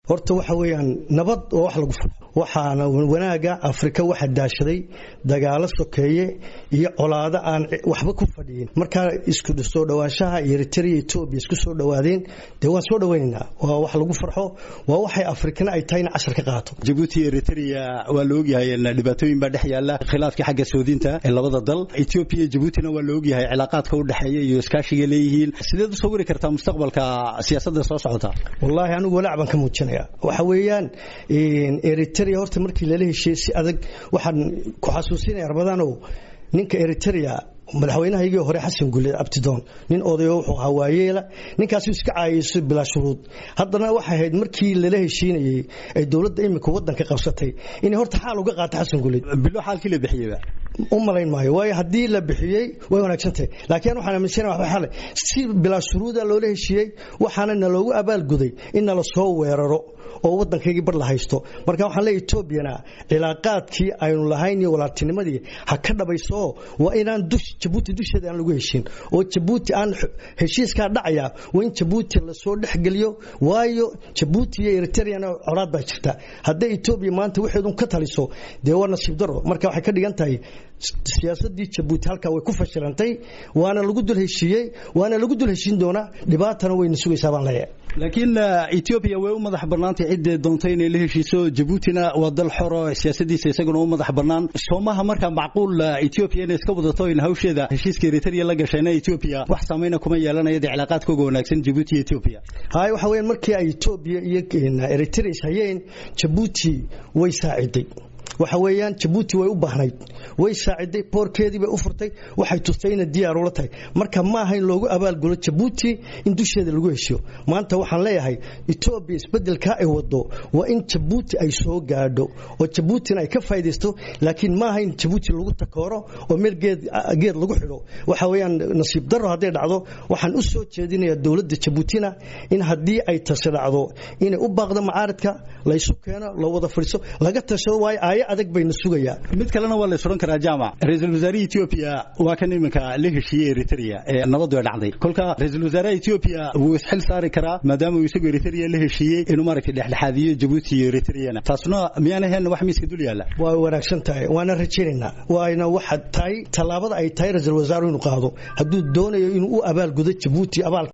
horta waxa weeyaan nabad oo wax lagu furo waxaana wanaaga Afrika waxa daashaday dagaalo sokeeye iyo colaado aan waxba ku fadhiyin marka isku soo dhawaanshaha Eritrea iyo Ethiopia isku soo dhawaadeen waan soo dhaweynaa waa wax lagu farxo waa waxay Afrikana ay tahay in cashar ka qaato Djibouti Eritrea waa la ogyahay in dhibaatooyin ba dhex yaala khilaafka xagga Suudiinta ee labada dal Ethiopia Djiboutina waa la ogyahay cilaaqaadka u dhaxeeya iyo iskaashiga leeyihiin sideed u soo wari kartaa mustaqbalka siyaasadda soo socota wallahi anigu walaac baan ka muujinaya waxa weeyaan Eritrea horta markii la heshiiyay si adag waxaan ku xasuusinaya arbadano ninka Eritrea madaxweynahaygii hore Xasan Guled Abtidoon nin odayo wuxuu hawaayeela ninkaas iska caayisay bila shuruud haddana waxa ahayd markii la heshiinayay ay dawladda imika wadanka qabsatay in horta xaal uga qaato Xasan Guled bilo xaalkii la bixiyay umaleyn maayo way hadii la bixiyay way wanaagsantahay laakiin waxaan aaminsanaa wax xal si bila shuruud loo heshiiyay waxaana loogu abaal guday in la soo weeraro oo wadankeegi bar la haysto marka waxaan leeyahay Ethiopia cilaaqaadkii aynu lahayn iyo walaaltinimadii ha ka dhabayso waa inaan Djibouti dusheeda aan lagu heshin oo Djibouti aan heshiiska dhacaya waa in Djibouti la soo dhaxgaliyo waayo Djibouti iyo Eritrea colaad baa jirta haddii Ethiopia maanta waxeedun ka taliso de waa nasiib daro marka waxay ka dhigan tahay siyaasadii Djibouti halka way ku fashilantay waana lagu dul heshiin doona dhibaatana way sugaysaa baan leeyahay laakiin Ethiopia way u madax banaantay cid doontay inay la heshiiso Djiboutina waa dal xor oo siyaasadiisa isaguna u madax banaan Soomaha marka macquul Ethiopia inay iska wadato in hawsheeda heshiiska Eritrea la gashay Ethiopia wax saameyn kuma yeelanayo cilaaqaadkooda wanaagsan Djibouti iyo Ethiopia hay waxa weeyaan markii ay Ethiopia iyo Eritrea hayeen Djibouti way saaciday waxa weeyaan Djibouti way u baahnayd way saaciday boorkeedii bay u furtay waxay tustayna diyaar u la tahay marka ma ahayn loogu abaal gulo Djibouti in dusheeda lagu heshiyo maanta waxaan leeyahay Ethiopia isbedelka ay wado waa in Djibouti ay soo gaadho oo Djibouti ay ka faa'iideysto laakiin ma ahayn Djibouti lagu takooro oo meel geed lagu xidho waxa weeyaan nasiib darro haday dhacdo waxaan u soo jeedinayaa dawladda Djiboutina in hadii ay tashaacdo in u baaqdo macaaradka la isu keeno loo wada fariiso laga tashado way adag bayna sugaya mid kalena waa la suran karaa jaamac ra'iisul wasaaraha Ethiopia waa kan iminka la heshiiyay Eritrea ee nabad way dhacday kolka ra'iisul wasaaraha Ethiopia wuu isxil saari karaa maadaama uu isagu Eritrea la heshiiyay inuu markii dhexdhexaadiyo Djibouti iyo Eritrea taasna miyaanahan wax miiska dul yaala waa wanaagsan tahay waana rajaynaynaa waana waxa tahay talaabada ay tahay ra'iisul wasaaruhu inuu qaado hadduu doonayo inuu u abaal gudo Djibouti abaal